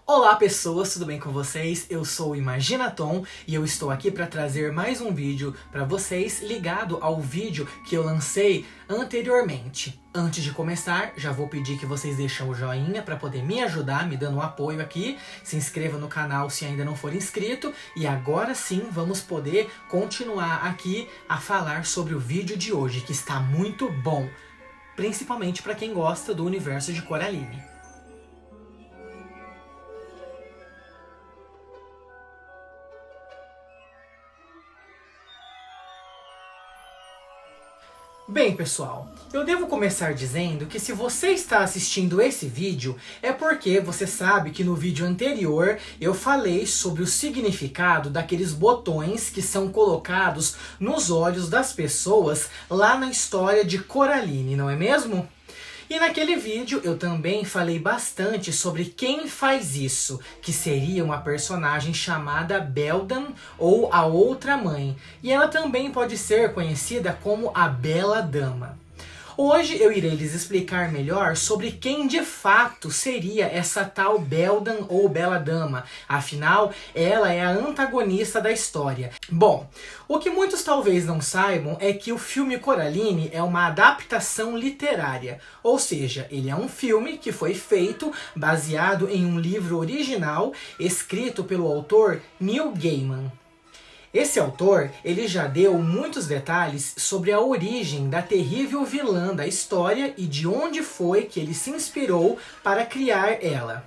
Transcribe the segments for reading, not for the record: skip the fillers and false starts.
Olá pessoas, tudo bem com vocês? Eu sou o Imaginaton e eu estou aqui para trazer mais um vídeo para vocês ligado ao vídeo que eu lancei anteriormente. Antes de começar, já vou pedir que vocês deixem o joinha para poder me ajudar, me dando um apoio aqui. Se inscreva no canal se ainda não for inscrito. E agora sim, vamos poder continuar aqui a falar sobre o vídeo de hoje, que está muito bom. Principalmente para quem gosta do universo de Coraline. Bem pessoal, eu devo começar dizendo que se você está assistindo esse vídeo é porque você sabe que no vídeo anterior eu falei sobre o significado daqueles botões que são colocados nos olhos das pessoas lá na história de Coraline, não é mesmo? E naquele vídeo eu também falei bastante sobre quem faz isso, que seria uma personagem chamada Beldan ou a Outra Mãe, e ela também pode ser conhecida como a Bela Dama. Hoje eu irei lhes explicar melhor sobre quem de fato seria essa tal Beldan ou Bela Dama, afinal ela é a antagonista da história. Bom, o que muitos talvez não saibam é que o filme Coraline é uma adaptação literária, ou seja, ele é um filme que foi feito baseado em um livro original escrito pelo autor Neil Gaiman. Esse autor, ele já deu muitos detalhes sobre a origem da terrível vilã da história e de onde foi que ele se inspirou para criar ela.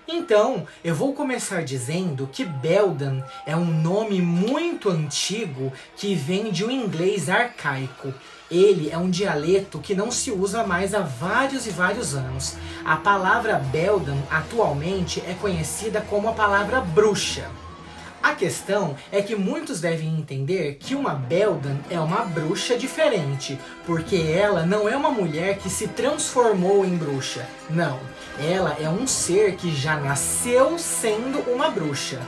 Então, eu vou começar dizendo que Beldan é um nome muito antigo que vem de um inglês arcaico. Ele é um dialeto que não se usa mais há vários e vários anos. A palavra Beldan atualmente é conhecida como a palavra bruxa. A questão é que muitos devem entender que uma Beldan é uma bruxa diferente, porque ela não é uma mulher que se transformou em bruxa. Não, ela é um ser que já nasceu sendo uma bruxa.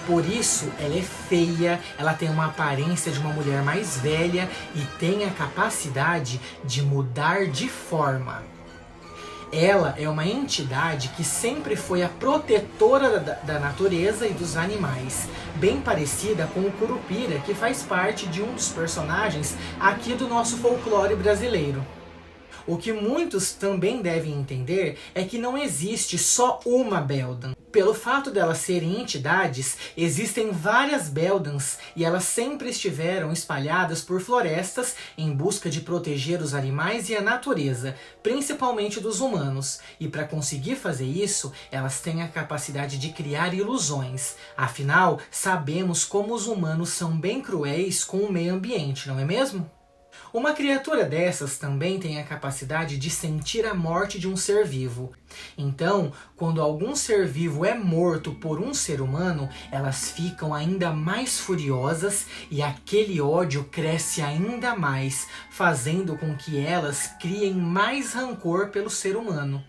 Por isso, ela é feia, ela tem uma aparência de uma mulher mais velha e tem a capacidade de mudar de forma. Ela é uma entidade que sempre foi a protetora da natureza e dos animais, bem parecida com o Curupira, que faz parte de um dos personagens aqui do nosso folclore brasileiro. O que muitos também devem entender é que não existe só uma Beldan. Pelo fato delas serem entidades, existem várias Beldans e elas sempre estiveram espalhadas por florestas em busca de proteger os animais e a natureza, principalmente dos humanos. E para conseguir fazer isso, elas têm a capacidade de criar ilusões. Afinal, sabemos como os humanos são bem cruéis com o meio ambiente, não é mesmo? Uma criatura dessas também tem a capacidade de sentir a morte de um ser vivo. Então, quando algum ser vivo é morto por um ser humano, elas ficam ainda mais furiosas e aquele ódio cresce ainda mais, fazendo com que elas criem mais rancor pelo ser humano.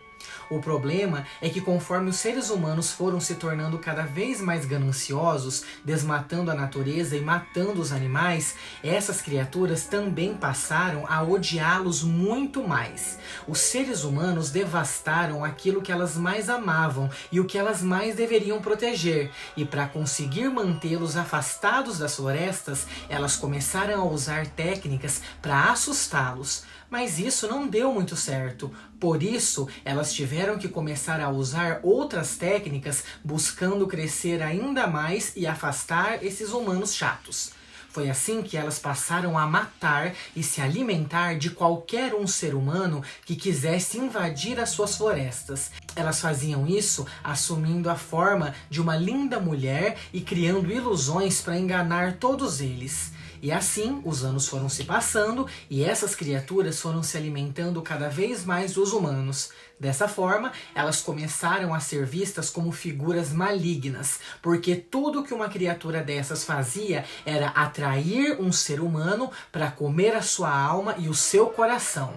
O problema é que conforme os seres humanos foram se tornando cada vez mais gananciosos, desmatando a natureza e matando os animais, essas criaturas também passaram a odiá-los muito mais. Os seres humanos devastaram aquilo que elas mais amavam e o que elas mais deveriam proteger, e para conseguir mantê-los afastados das florestas, elas começaram a usar técnicas para assustá-los. Mas isso não deu muito certo, por isso elas tiveram que começar a usar outras técnicas buscando crescer ainda mais e afastar esses humanos chatos. Foi assim que elas passaram a matar e se alimentar de qualquer um ser humano que quisesse invadir as suas florestas. Elas faziam isso assumindo a forma de uma linda mulher e criando ilusões para enganar todos eles. E assim, os anos foram se passando e essas criaturas foram se alimentando cada vez mais dos humanos. Dessa forma, elas começaram a ser vistas como figuras malignas, porque tudo que uma criatura dessas fazia era atrair um ser humano para comer a sua alma e o seu coração.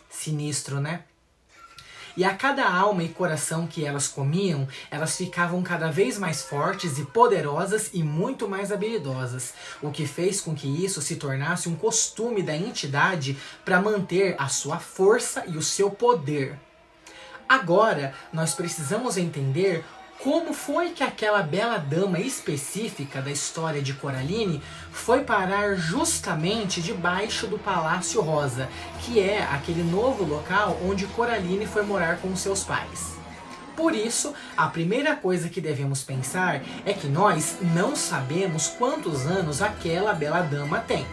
Sinistro, né? E a cada alma e coração que elas comiam, elas ficavam cada vez mais fortes e poderosas e muito mais habilidosas, o que fez com que isso se tornasse um costume da entidade para manter a sua força e o seu poder. Agora, nós precisamos entender como foi que aquela bela dama específica da história de Coraline foi parar justamente debaixo do Palácio Rosa, que é aquele novo local onde Coraline foi morar com seus pais. Por isso, a primeira coisa que devemos pensar é que nós não sabemos quantos anos aquela bela dama tem.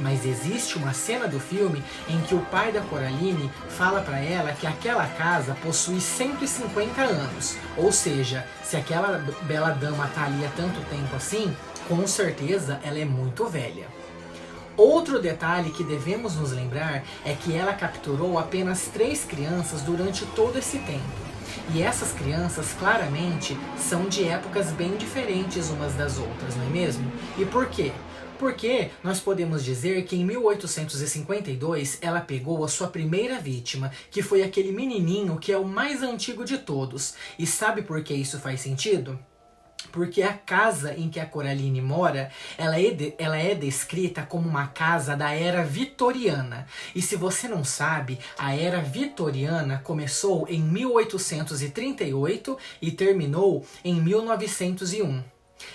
Mas existe uma cena do filme em que o pai da Coraline fala para ela que aquela casa possui 150 anos. Ou seja, se aquela bela dama tá ali há tanto tempo assim, com certeza ela é muito velha. Outro detalhe que devemos nos lembrar é que ela capturou apenas 3 crianças durante todo esse tempo. E essas crianças claramente são de épocas bem diferentes umas das outras, não é mesmo? E por quê? Porque nós podemos dizer que em 1852 ela pegou a sua primeira vítima, que foi aquele menininho que é o mais antigo de todos. E sabe por que isso faz sentido? Porque a casa em que a Coraline mora, ela é descrita como uma casa da Era Vitoriana. E se você não sabe, a Era Vitoriana começou em 1838 e terminou em 1901.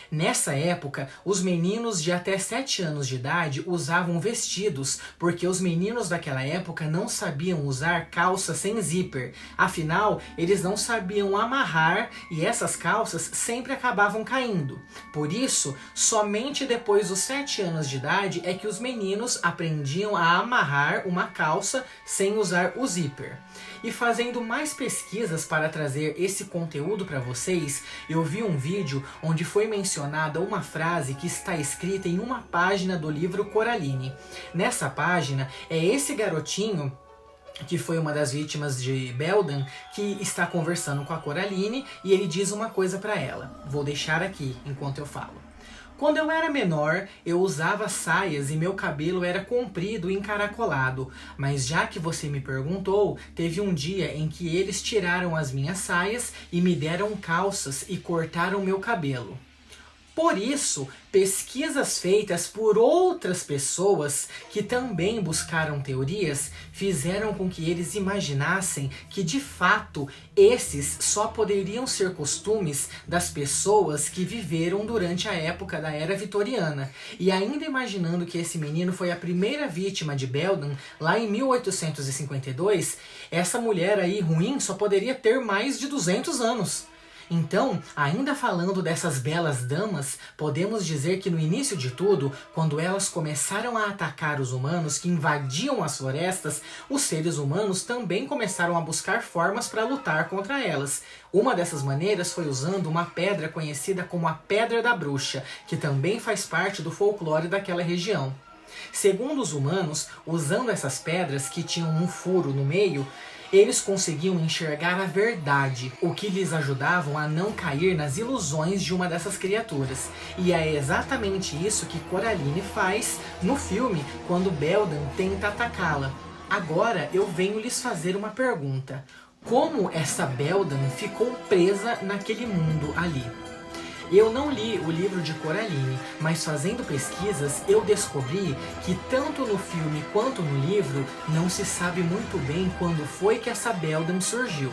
Nessa época, os meninos de até 7 anos de idade usavam vestidos, porque os meninos daquela época não sabiam usar calça sem zíper. Afinal, eles não sabiam amarrar e essas calças sempre acabavam caindo. Por isso, somente depois dos 7 anos de idade é que os meninos aprendiam a amarrar uma calça sem usar o zíper. E fazendo mais pesquisas para trazer esse conteúdo para vocês, eu vi um vídeo onde foi mencionada uma frase que está escrita em uma página do livro Coraline. Nessa página, é esse garotinho, que foi uma das vítimas de Beldan, que está conversando com a Coraline e ele diz uma coisa para ela. Vou deixar aqui enquanto eu falo. Quando eu era menor, eu usava saias e meu cabelo era comprido e encaracolado, mas já que você me perguntou, teve um dia em que eles tiraram as minhas saias e me deram calças e cortaram meu cabelo. Por isso, pesquisas feitas por outras pessoas que também buscaram teorias fizeram com que eles imaginassem que de fato esses só poderiam ser costumes das pessoas que viveram durante a época da Era Vitoriana. E ainda imaginando que esse menino foi a primeira vítima de Beldan lá em 1852, essa mulher aí ruim só poderia ter mais de 200 anos. Então, ainda falando dessas belas damas, podemos dizer que no início de tudo, quando elas começaram a atacar os humanos que invadiam as florestas, os seres humanos também começaram a buscar formas para lutar contra elas. Uma dessas maneiras foi usando uma pedra conhecida como a Pedra da Bruxa, que também faz parte do folclore daquela região. Segundo os humanos, usando essas pedras que tinham um furo no meio, eles conseguiam enxergar a verdade, o que lhes ajudavam a não cair nas ilusões de uma dessas criaturas. E é exatamente isso que Coraline faz no filme, quando Beldan tenta atacá-la. Agora eu venho lhes fazer uma pergunta. Como essa Beldan ficou presa naquele mundo ali? Eu não li o livro de Coraline, mas fazendo pesquisas eu descobri que tanto no filme quanto no livro não se sabe muito bem quando foi que essa Beldan surgiu.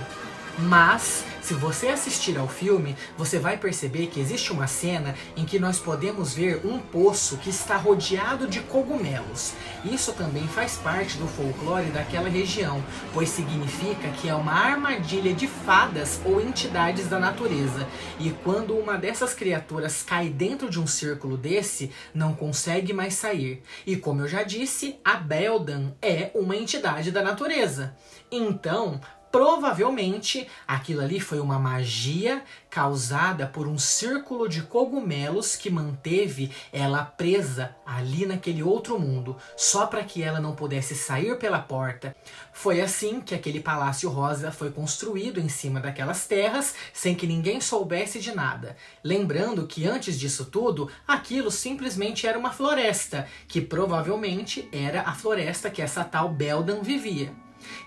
Mas, se você assistir ao filme, você vai perceber que existe uma cena em que nós podemos ver um poço que está rodeado de cogumelos. Isso também faz parte do folclore daquela região, pois significa que é uma armadilha de fadas ou entidades da natureza. E quando uma dessas criaturas cai dentro de um círculo desse, não consegue mais sair. E como eu já disse, a Beldan é uma entidade da natureza. Então, provavelmente, aquilo ali foi uma magia causada por um círculo de cogumelos que manteve ela presa ali naquele outro mundo, só para que ela não pudesse sair pela porta. Foi assim que aquele Palácio Rosa foi construído em cima daquelas terras, sem que ninguém soubesse de nada. Lembrando que antes disso tudo, aquilo simplesmente era uma floresta, que provavelmente era a floresta que essa tal Beldan vivia.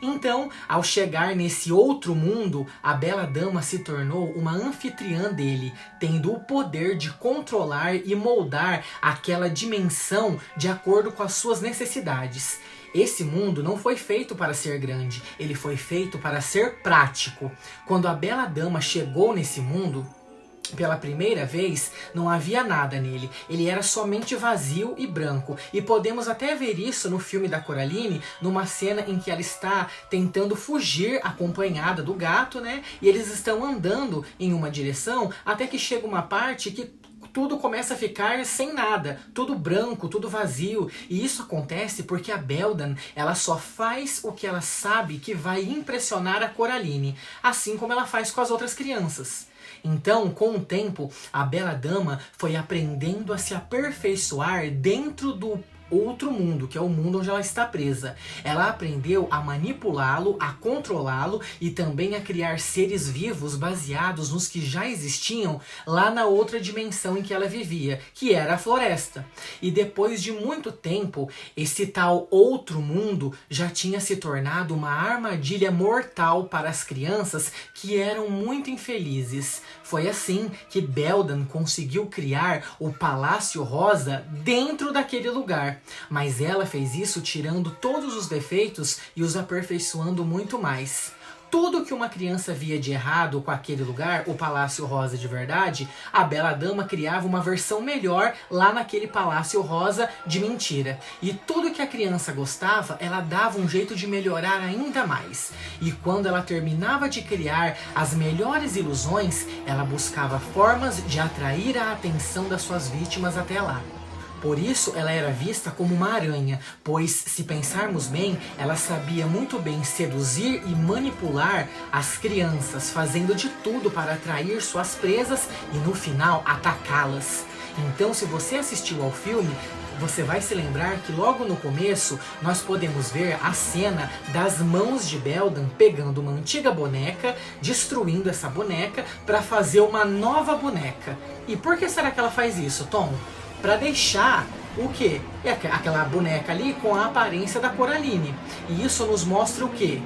Então, ao chegar nesse outro mundo, a bela dama se tornou uma anfitriã dele, tendo o poder de controlar e moldar aquela dimensão de acordo com as suas necessidades. Esse mundo não foi feito para ser grande, ele foi feito para ser prático. Quando a bela dama chegou nesse mundo, Pela primeira vez, não havia nada nele. Ele era somente vazio e branco. E podemos até ver isso no filme da Coraline, numa cena em que ela está tentando fugir acompanhada do gato, né? E eles estão andando em uma direção até que chega uma parte que tudo começa a ficar sem nada, tudo branco, tudo vazio. E isso acontece porque a Béldan, ela só faz o que ela sabe que vai impressionar a Coraline, assim como ela faz com as outras crianças. Então, com o tempo, a bela dama foi aprendendo a se aperfeiçoar dentro do outro mundo, que é o mundo onde ela está presa. Ela aprendeu a manipulá-lo, a controlá-lo e também a criar seres vivos baseados nos que já existiam lá na outra dimensão em que ela vivia, que era a floresta. E depois de muito tempo, esse tal outro mundo já tinha se tornado uma armadilha mortal para as crianças que eram muito infelizes. Foi assim que Béldan conseguiu criar o Palácio Rosa dentro daquele lugar. Mas ela fez isso tirando todos os defeitos e os aperfeiçoando muito mais. Tudo que uma criança via de errado com aquele lugar, o Palácio Rosa de verdade, a bela dama criava uma versão melhor lá naquele Palácio Rosa de mentira. E tudo que a criança gostava, ela dava um jeito de melhorar ainda mais. E quando ela terminava de criar as melhores ilusões, ela buscava formas de atrair a atenção das suas vítimas até lá. Por isso ela era vista como uma aranha, pois, se pensarmos bem, ela sabia muito bem seduzir e manipular as crianças, fazendo de tudo para atrair suas presas e, no final, atacá-las. Então, se você assistiu ao filme, você vai se lembrar que logo no começo nós podemos ver a cena das mãos de Béldan pegando uma antiga boneca, destruindo essa boneca para fazer uma nova boneca. E por que será que ela faz isso, Tom? Para deixar o quê? É aquela boneca ali com a aparência da Coraline. E isso nos mostra o quê?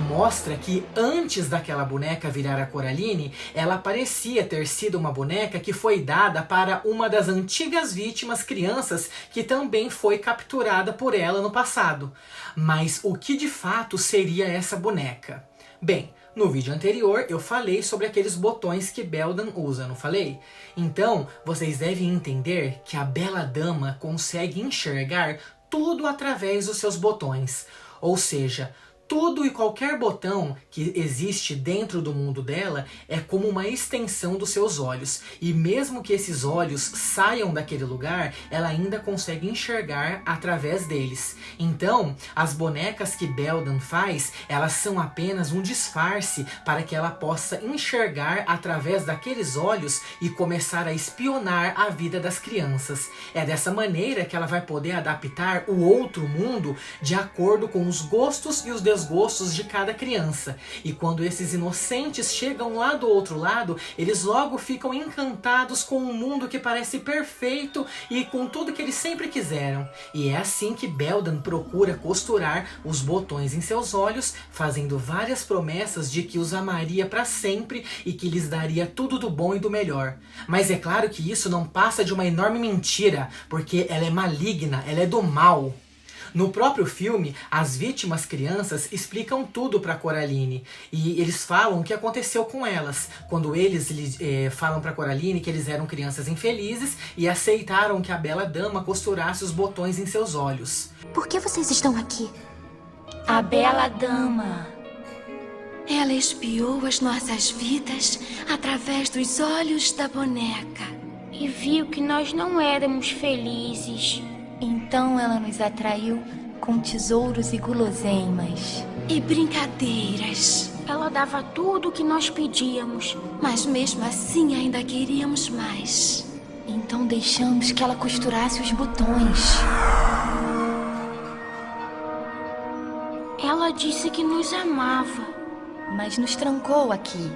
Mostra que antes daquela boneca virar a Coraline, ela parecia ter sido uma boneca que foi dada para uma das antigas vítimas crianças que também foi capturada por ela no passado. Mas o que de fato seria essa boneca? Bem, no vídeo anterior eu falei sobre aqueles botões que Béldan usa, não falei? Então, vocês devem entender que a bela dama consegue enxergar tudo através dos seus botões. Ou seja, tudo e qualquer botão que existe dentro do mundo dela é como uma extensão dos seus olhos. E mesmo que esses olhos saiam daquele lugar, ela ainda consegue enxergar através deles. Então, as bonecas que Béldan faz, elas são apenas um disfarce para que ela possa enxergar através daqueles olhos e começar a espionar a vida das crianças. É dessa maneira que ela vai poder adaptar o outro mundo de acordo com os gostos e os desgostos de cada criança. E quando esses inocentes chegam lá do outro lado, eles logo ficam encantados com um mundo que parece perfeito e com tudo que eles sempre quiseram. E é assim que Béldan procura costurar os botões em seus olhos, fazendo várias promessas de que os amaria para sempre e que lhes daria tudo do bom e do melhor. Mas é claro que isso não passa de uma enorme mentira, porque ela é maligna, ela é do mal. No próprio filme, as vítimas crianças explicam tudo para Coraline e eles falam o que aconteceu com elas, quando eles falam para Coraline que eles eram crianças infelizes e aceitaram que a bela dama costurasse os botões em seus olhos. Por que vocês estão aqui? A bela dama. Ela espiou as nossas vidas através dos olhos da boneca. E viu que nós não éramos felizes. Então ela nos atraiu com tesouros e guloseimas. E brincadeiras. Ela dava tudo o que nós pedíamos. Mas mesmo assim ainda queríamos mais. Então deixamos que ela costurasse os botões. Ela disse que nos amava. Mas nos trancou aqui.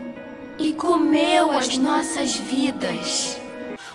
E comeu as nossas vidas.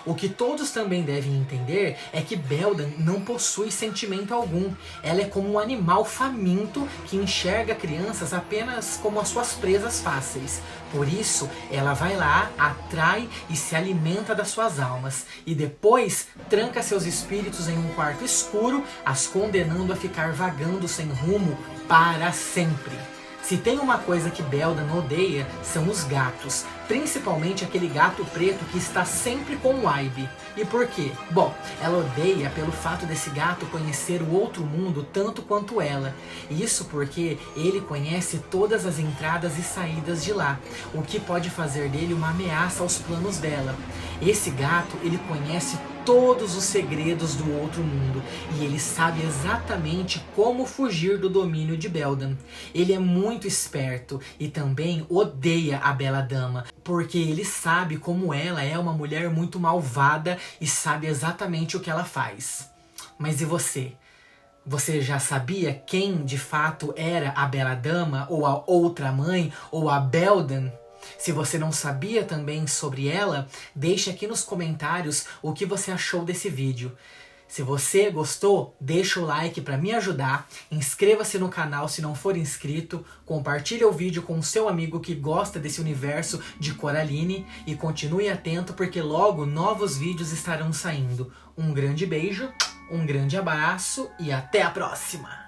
O que todos também devem entender é que Béldan não possui sentimento algum. Ela é como um animal faminto que enxerga crianças apenas como as suas presas fáceis. Por isso, ela vai lá, atrai e se alimenta das suas almas. E depois, tranca seus espíritos em um quarto escuro, as condenando a ficar vagando sem rumo para sempre. Se tem uma coisa que Béldan odeia, são os gatos. principalmente aquele gato preto que está sempre com o Ivy. E por quê? Bom, ela odeia pelo fato desse gato conhecer o outro mundo tanto quanto ela. Isso porque ele conhece todas as entradas e saídas de lá, o que pode fazer dele uma ameaça aos planos dela. Esse gato, ele conhece todos os segredos do outro mundo e ele sabe exatamente como fugir do domínio de Beldan. Ele é muito esperto e também odeia a bela dama, porque ele sabe como ela é uma mulher muito malvada e sabe exatamente o que ela faz. Mas e você? Você já sabia quem de fato era a bela dama, ou a outra mãe, ou a Beldan? Se você não sabia também sobre ela, deixe aqui nos comentários o que você achou desse vídeo. Se você gostou, deixa o like para me ajudar, inscreva-se no canal se não for inscrito, compartilhe o vídeo com o seu amigo que gosta desse universo de Coraline e continue atento porque logo novos vídeos estarão saindo. Um grande beijo, um grande abraço e até a próxima!